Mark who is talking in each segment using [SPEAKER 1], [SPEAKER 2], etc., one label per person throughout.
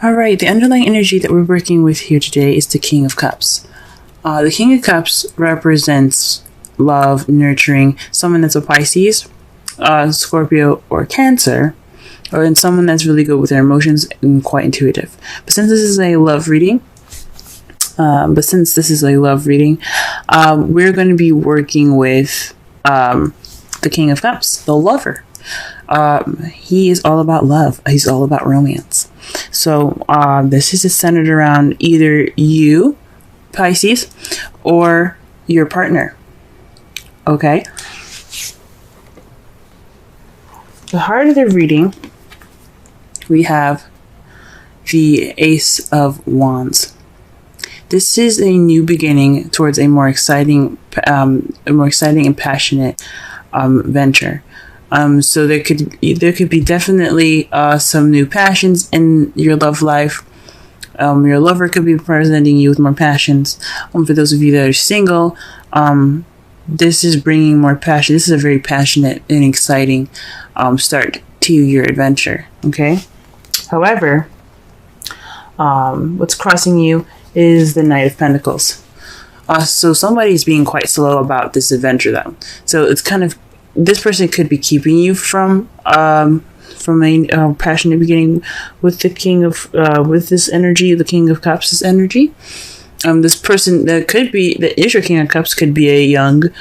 [SPEAKER 1] All right, the underlying energy that we're working with here today is the King of Cups. The King of Cups represents love, nurturing, someone that's a Pisces, Scorpio, or Cancer, or in someone that's really good with their emotions and quite intuitive. But since this is a love reading, we're going to be working with the King of Cups, the lover. He is all about love. He's all about romance. So this is centered around either you, Pisces, or your partner. Okay? The heart of the reading, we have the Ace of Wands. This is a new beginning towards a more exciting and passionate venture. So there could be definitely some new passions in your love life. Your lover could be presenting you with more passions. For those of you that are single, this is bringing more passion. This is a very passionate and exciting start to your adventure. Okay. However, what's crossing you is the Knight of Pentacles. So somebody's being quite slow about this adventure, though. So it's kind of, this person could be keeping you from a passionate beginning with the King of with this energy, the King of Cups' energy. This person that is your King of Cups could be a younger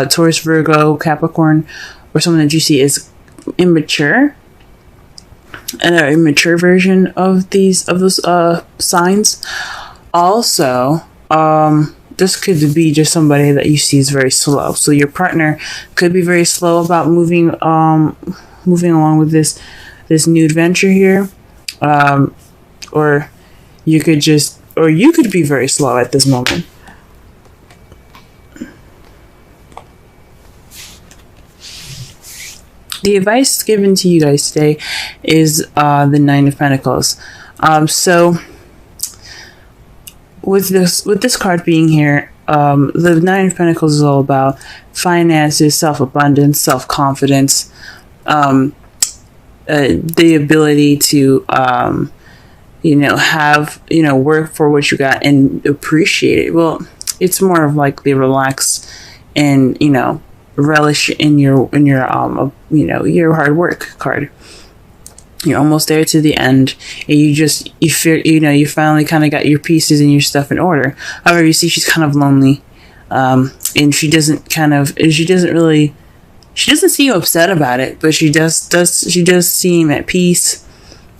[SPEAKER 1] Taurus, Virgo, Capricorn, or someone that you see as immature, an immature version of those signs. Also, this could be just somebody that you see is very slow. So your partner could be very slow about moving along with this new adventure here, or you could be very slow at this moment. The advice given to you guys today is the Nine of Pentacles. So with this card being here, the Nine of Pentacles is all about finances, self-abundance, self-confidence, the ability to have work for what you got and appreciate it. Well, it's more of like the relax and relish in your hard work card. You're almost there to the end, and you finally kind of got your pieces and your stuff in order. However, you see she's kind of lonely, and she doesn't seem upset about it, but she does seem at peace.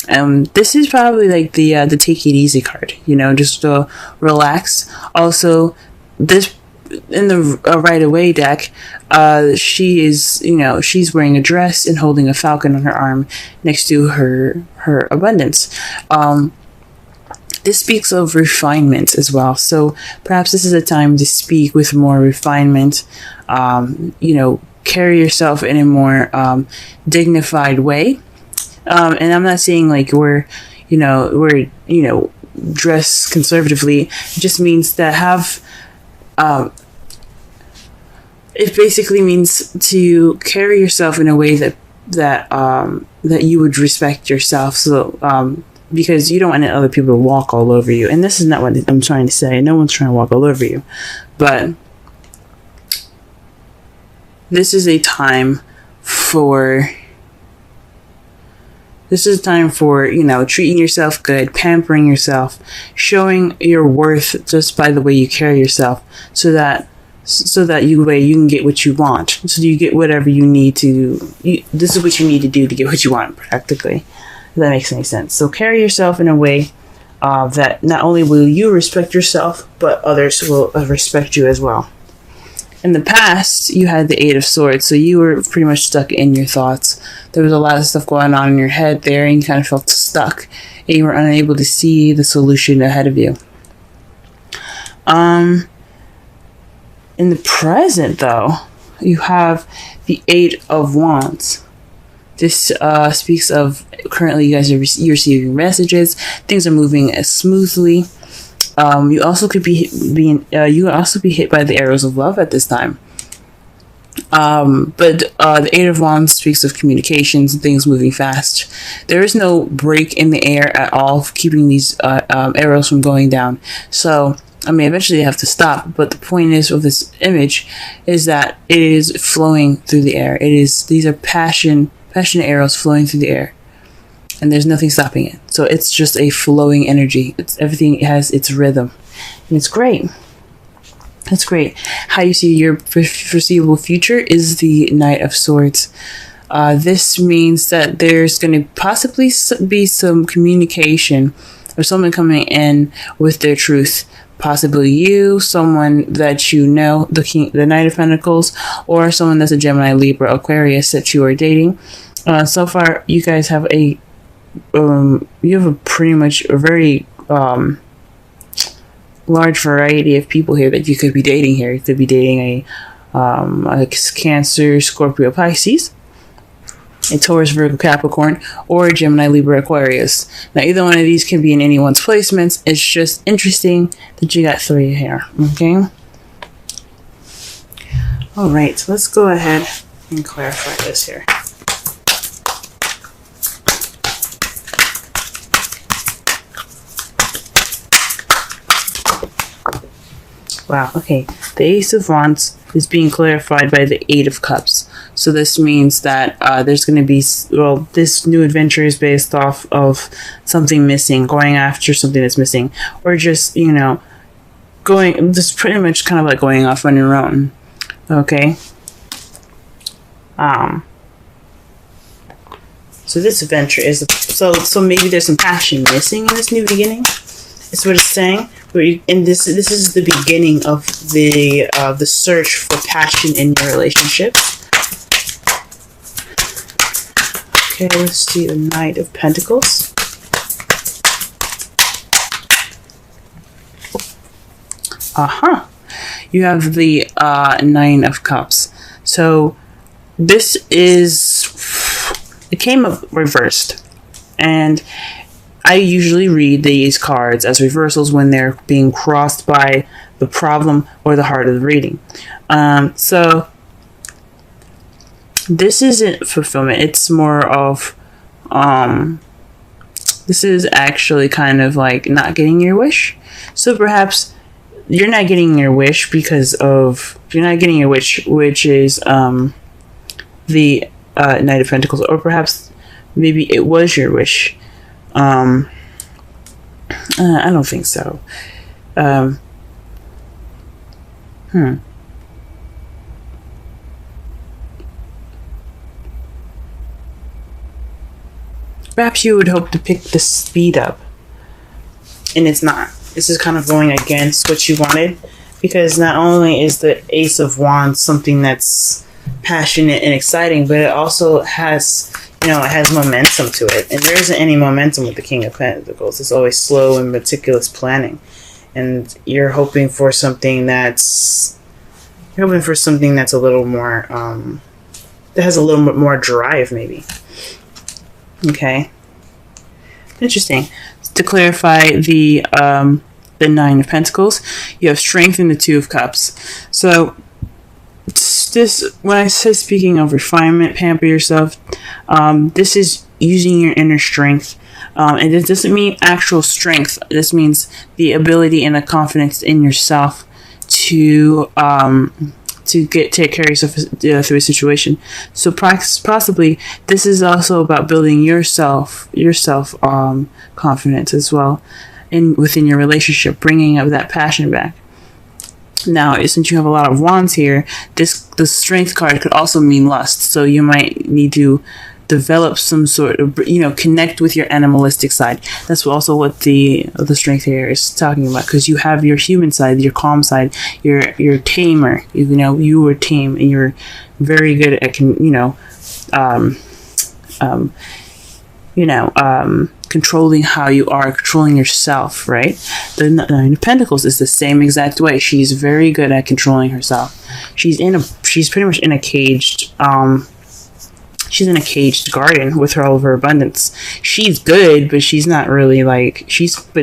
[SPEAKER 1] This is probably like the take it easy card, just to relax. Also, this in the right away deck, she's wearing a dress and holding a falcon on her arm next to her abundance. This speaks of refinement as well. So perhaps this is a time to speak with more refinement. Carry yourself in a more dignified way. And I'm not saying like we're dress conservatively. It just means to have. It basically means to carry yourself in a way that you would respect yourself. So because you don't want other people to walk all over you, and this is not what I'm trying to say. No one's trying to walk all over you, but this is a time for treating yourself good, pampering yourself, showing your worth just by the way you carry yourself, so that you can get what you want. So you get whatever you need to. This is what you need to do to get what you want, practically. If that makes any sense. So carry yourself in a way that not only will you respect yourself, but others will respect you as well. In the past, you had the Eight of Swords, so you were pretty much stuck in your thoughts. There was a lot of stuff going on in your head there, and you kind of felt stuck, and you were unable to see the solution ahead of you. In the present, though, you have the Eight of Wands. This speaks of currently you guys are receiving messages. Things are moving smoothly. You also could be hit by the arrows of love at this time. But the Eight of Wands speaks of communications and things moving fast. There is no break in the air at all, keeping these arrows from going down. So, I mean, eventually they have to stop. But the point is of this image is that it is flowing through the air. These are passionate arrows flowing through the air, and there's nothing stopping it. So it's just a flowing energy. Everything has its rhythm, and it's great. That's great. How you see your foreseeable future is the Knight of Swords. This means that there's going to possibly be some communication or someone coming in with their truth. Possibly you, someone that you know, the Knight of Pentacles, or someone that's a Gemini, Libra, Aquarius that you are dating. So far, you guys have pretty much a very large variety of people here that you could be dating here. You could be dating a Cancer, Scorpio, Pisces, a Taurus, Virgo, Capricorn, or a Gemini, Libra, Aquarius. Now, either one of these can be in anyone's placements. It's just interesting that you got 3 here. Okay. All right. So let's go ahead and clarify this here. Wow, okay. The Ace of Wands is being clarified by the Eight of Cups. So this means that there's going to be, well, this new adventure is based off of something missing, going after something that's missing, or just, you know, just pretty much kind of like going off on your own. Okay. So this adventure is, so maybe there's some passion missing in this new beginning. That's what it's saying. And this is the beginning of the search for passion in your relationship. Okay, let's see the Knight of Pentacles. You have the 9 of Cups. So this it came up reversed, and I usually read these cards as reversals when they're being crossed by the problem or the heart of the reading. So this isn't fulfillment. It's more of, this is actually kind of like not getting your wish. So perhaps you're not getting your wish because of, you're not getting your wish, which is the Knight of Pentacles, or perhaps maybe it was your wish. I don't think so. Perhaps you would hope to pick the speed up, and it's not. This is kind of going against what you wanted, because not only is the Ace of Wands something that's passionate and exciting, but it also has, you know, it has momentum to it. And there isn't any momentum with the King of Pentacles. It's always slow and meticulous planning. And you're hoping for something that's, a little more, that has a little bit more drive, maybe. Okay. Interesting. To clarify the 9 of Pentacles, you have strength in the 2 of Cups. So this, when I say speaking of refinement, pamper yourself, this is using your inner strength. And it doesn't mean actual strength. This means the ability and the confidence in yourself to take care of yourself through a situation. So possibly this is also about building yourself confidence as well, within your relationship, bringing up that passion back. Now, since you have a lot of wands here, the strength card could also mean lust. So you might need to develop some sort of, you know, connect with your animalistic side. That's also what the strength here is talking about, because you have your human side, your calm side, your tamer. You know, you were tame, and you're very good at, controlling how you are, controlling yourself, right? The 9 of Pentacles is the same exact way. She's very good at controlling herself. She's pretty much in a caged, she's in a caged garden with all of her abundance. She's good, but she's not really like, she just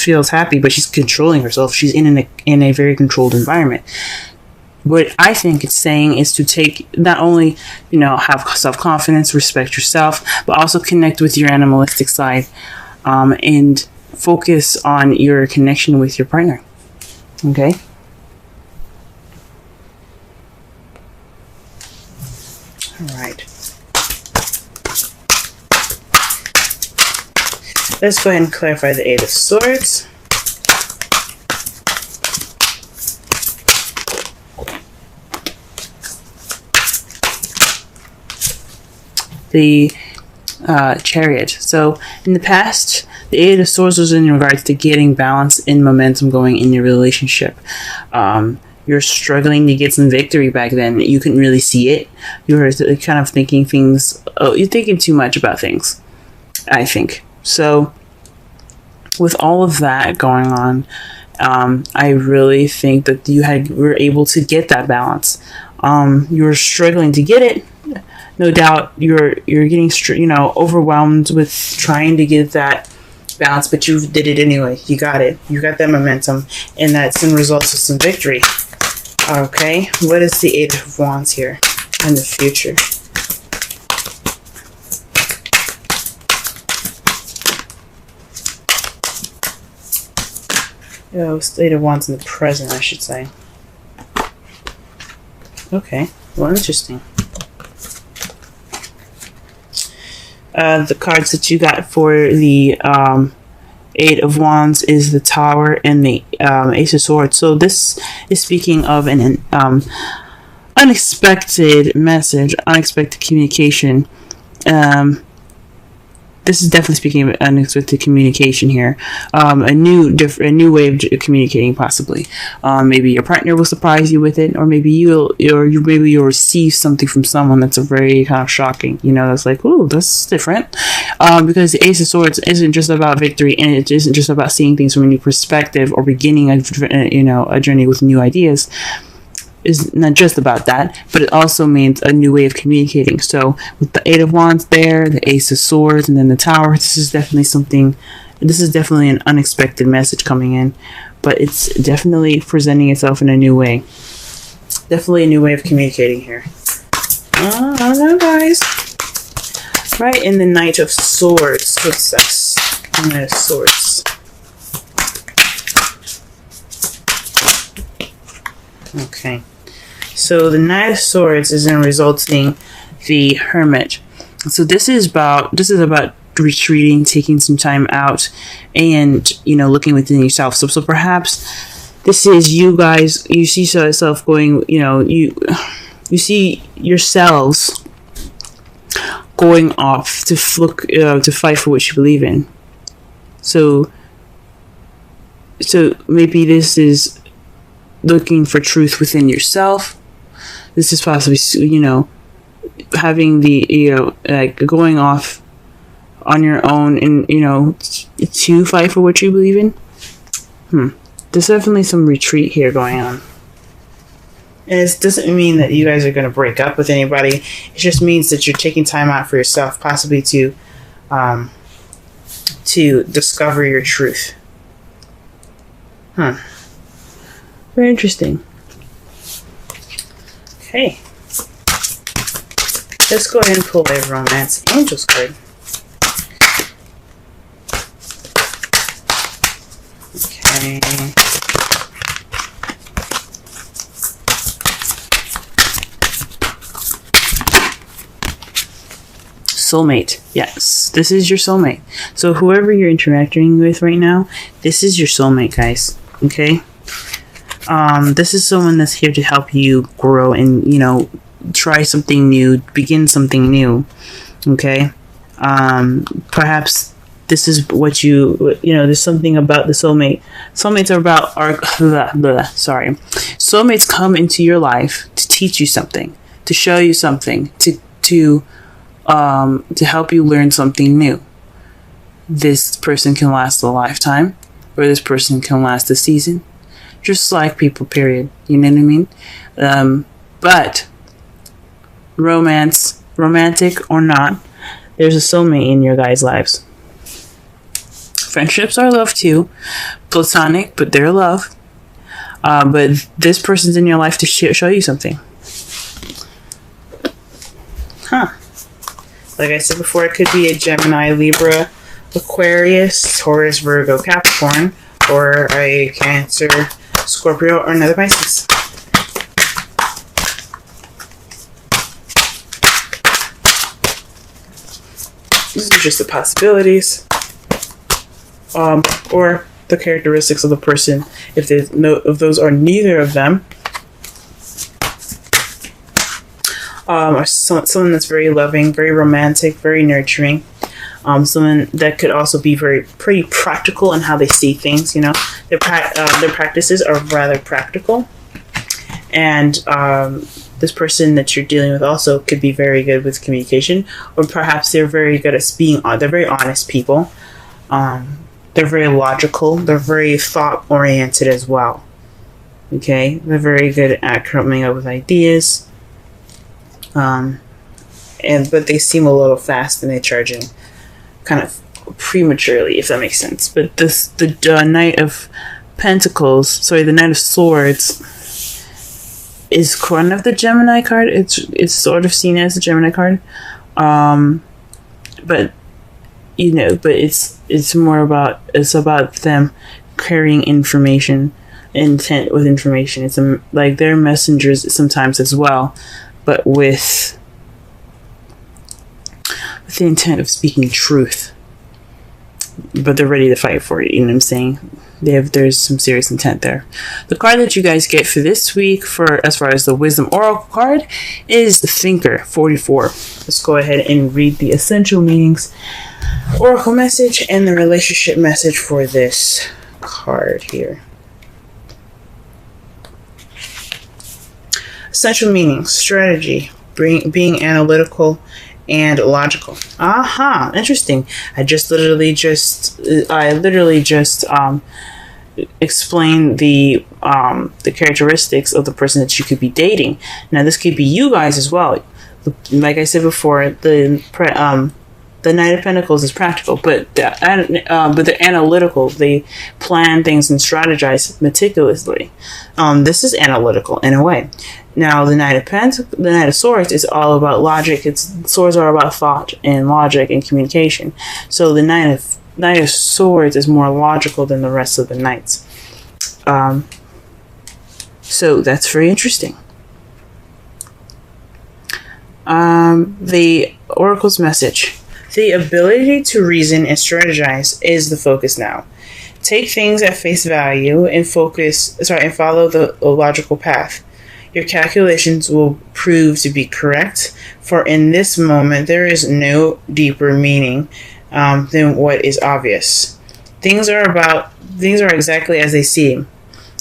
[SPEAKER 1] feels happy, but she's controlling herself. She's in a very controlled environment. what I think it's saying is to take, not only, have self-confidence, respect yourself, but also connect with your animalistic side, and focus on your connection with your partner. Okay? All right. Let's go ahead and clarify the Eight of Swords. The Chariot. So in the past, the Eight of Swords was in regards to getting balance and momentum going in your relationship. You're struggling to get some victory back then. You couldn't really see it. You were kind of thinking things. Oh, you're thinking too much about things, I think. So with all of that going on, I really think that you were able to get that balance. You were struggling to get it. No doubt you're getting overwhelmed with trying to get that balance, but you did it anyway. You got it. You got that momentum, and that's in results of some victory. Okay, what is the Eight of Wands here in the future? Oh, Eight of Wands in the present, I should say. Okay, well, interesting. The cards that you got for the Eight of Wands is the Tower and the Ace of Swords. So this is speaking of an unexpected message, unexpected communication. This is definitely speaking of unexpected communication here. A new way of communicating, possibly. Maybe your partner will surprise you with it, or maybe you'll receive something from someone that's a very kind of shocking. That's like, ooh, that's different. Because the Ace of Swords isn't just about victory, and it isn't just about seeing things from a new perspective or beginning a journey with new ideas. Is not just about that, but it also means a new way of communicating. So with the Eight of Wands there, the Ace of Swords, and then the Tower, this is definitely an unexpected message coming in, but it's definitely presenting itself in a new way. Definitely a new way of communicating here. I don't know, guys. Right, in the Knight of Swords. What's this? Knight of Swords. Okay. So the Knight of Swords is in resulting the Hermit. So this is about retreating, taking some time out, and looking within yourself. So perhaps this is you guys. You see yourself going. You see yourselves going off to fight for what you believe in. So maybe this is looking for truth within yourself. This is possibly, having the, going off on your own and, to fight for what you believe in. There's definitely some retreat here going on. And it doesn't mean that you guys are going to break up with anybody. It just means that you're taking time out for yourself, possibly to discover your truth. Very interesting. Okay. Let's go ahead and pull a Romance Angels card. Okay. Soulmate. Yes, this is your soulmate. So whoever you're interacting with right now, this is your soulmate, guys. Okay? This is someone that's here to help you grow and, try something new, begin something new. Okay? Perhaps this is what there's something about the soulmate. Soulmates are about Soulmates come into your life to teach you something, to show you something, to help you learn something new. This person can last a lifetime, or this person can last a season. Just like people, period. You know what I mean? But romantic or not, there's a soulmate in your guys' lives. Friendships are love too. Platonic, but they're love. But this person's in your life to show you something. Like I said before, it could be a Gemini, Libra, Aquarius, Taurus, Virgo, Capricorn, or a Cancer, Scorpio, or another Pisces. These are just the possibilities. Or the characteristics of the person, if those are neither of them. Or someone that's very loving, very romantic, very nurturing. Someone that could also be pretty practical in how they see things. You know, their practices are rather practical, and this person that you're dealing with also could be very good with communication, or perhaps they're very good at they're very honest people. They're very logical. They're very thought oriented as well. Okay, they're very good at coming up with ideas. But they seem a little fast and they charge in kind of prematurely, if that makes sense. But the Knight of Pentacles, the Knight of Swords, is kind of the Gemini card. It's sort of seen as a Gemini card, but it's more about them carrying information, intent with information. It's like they're messengers sometimes as well, but with the intent of speaking truth. But they're ready to fight for it. You know what I'm saying? There's some serious intent there. The card that you guys get for this week, as far as the Wisdom Oracle card, is the Thinker 44. Let's go ahead and read the essential meanings, Oracle message, and the relationship message for this card here. Essential meanings: strategy, being analytical and logical. Interesting. I literally just explain the characteristics of the person that you could be dating. Now, this could be you guys as well. Like I said before, the Knight of Pentacles is practical, but they're analytical. They plan things and strategize meticulously. This is analytical in a way. Now, the Knight of Swords is all about logic. Swords are about thought and logic and communication. So the Knight of Swords is more logical than the rest of the knights. So that's very interesting. The Oracle's message: the ability to reason and strategize is the focus now. Take things at face value and follow the logical path. Your calculations will prove to be correct, for in this moment there is no deeper meaning than what is obvious. Things are exactly as they seem.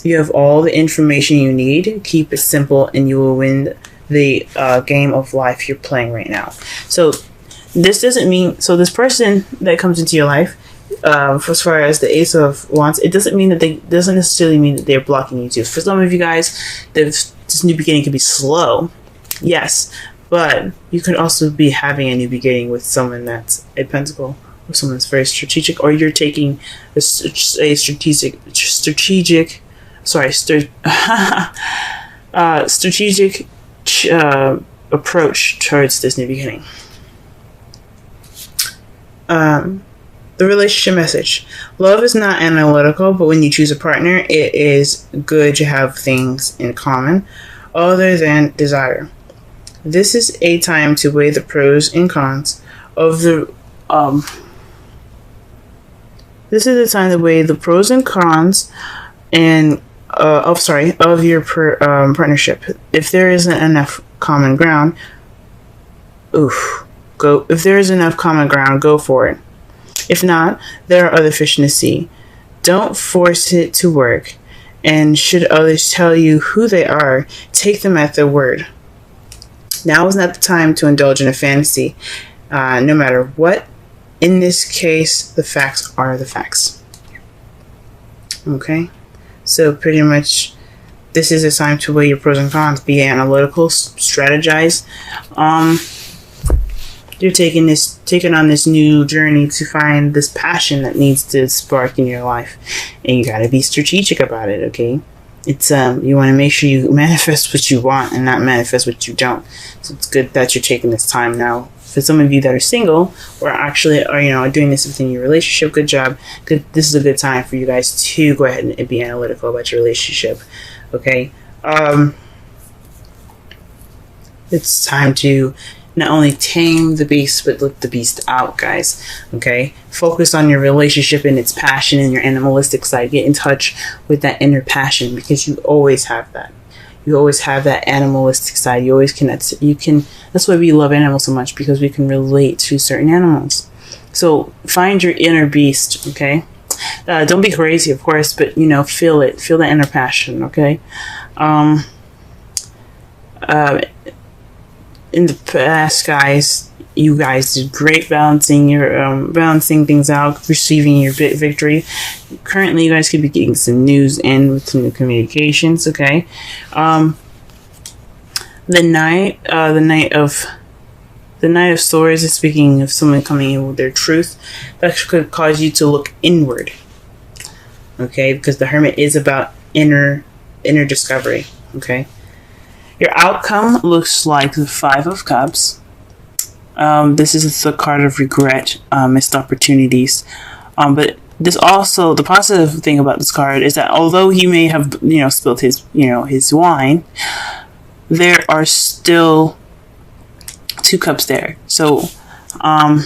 [SPEAKER 1] You have all the information you need. Keep it simple and you will win the game of life you're playing right now. So this doesn't mean, this person that comes into your life, as far as the Ace of Wands, it doesn't necessarily mean that they're blocking you too. For some of you guys, this new beginning could be slow, yes, but you could also be having a new beginning with someone that's a Pentacle, or someone that's very strategic, or you're taking a strategic approach towards this new beginning. The relationship message: love is not analytical, but when you choose a partner, it is good to have things in common other than desire. This is a time to weigh the pros and cons of the This is the time to weigh the pros and cons of your partnership. If there isn't enough common ground, go for it. If not, there are other fish in the sea. Don't force it to work. And should others tell you who they are, take them at their word. Now is not the time to indulge in a fantasy, no matter what. In this case, the facts are the facts. Okay? So pretty much, this is a time to weigh your pros and cons. Be analytical, strategize. You're taking on this new journey to find this passion that needs to spark in your life, and you got to be strategic about it. Okay, It's you want to make sure you manifest what you want and not manifest what you don't. So it's good that you're taking this time now. For some of you that are single or actually are doing this within your relationship, good job. Good. This is a good time for you guys to go ahead and be analytical about your relationship. Okay. It's time to not only tame the beast, but let the beast out, guys. Okay? Focus on your relationship and its passion and your animalistic side. Get in touch with that inner passion, because you always have that. You always have that animalistic side. You always connect. That's why we love animals so much, because we can relate to certain animals. So find your inner beast, okay? Don't be crazy, of course, but, feel it. Feel that inner passion, okay? In the past, guys, you guys did great balancing things out, receiving your victory. Currently, you guys could be getting some news in with some new communications. Okay, the Knight of Swords is speaking of someone coming in with their truth. That could cause you to look inward. Okay, because the Hermit is about inner discovery. Okay. Your outcome looks like the Five of Cups. This is the card of regret, missed opportunities. But this also, the positive thing about this card is that although he may have, spilled his wine, there are still 2 cups there. So in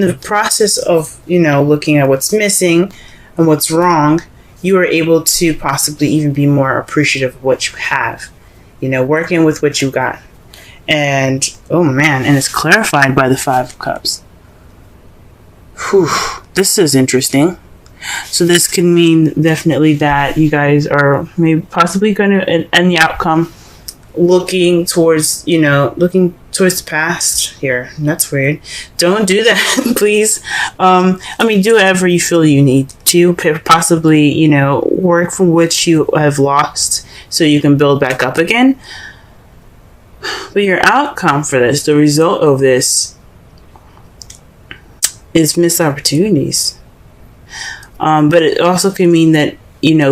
[SPEAKER 1] the process of, looking at what's missing and what's wrong, you are able to possibly even be more appreciative of what you have, working with what you got. And, oh man, and it's clarified by the 5 of Cups. Whew, this is interesting. So this could mean definitely that you guys are maybe possibly going to end the outcome looking towards the past here. That's weird. Don't do that, please. Do whatever you feel you need to. Possibly, work for what you have lost so you can build back up again. But your outcome for this, the result of this, is missed opportunities. But it also can mean that,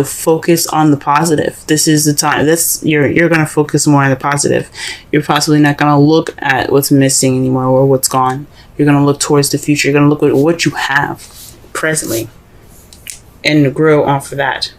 [SPEAKER 1] focus on the positive. This is the time. You're going to focus more on the positive. You're possibly not going to look at what's missing anymore or what's gone. You're going to look towards the future. You're going to look at what you have presently and grow off of that.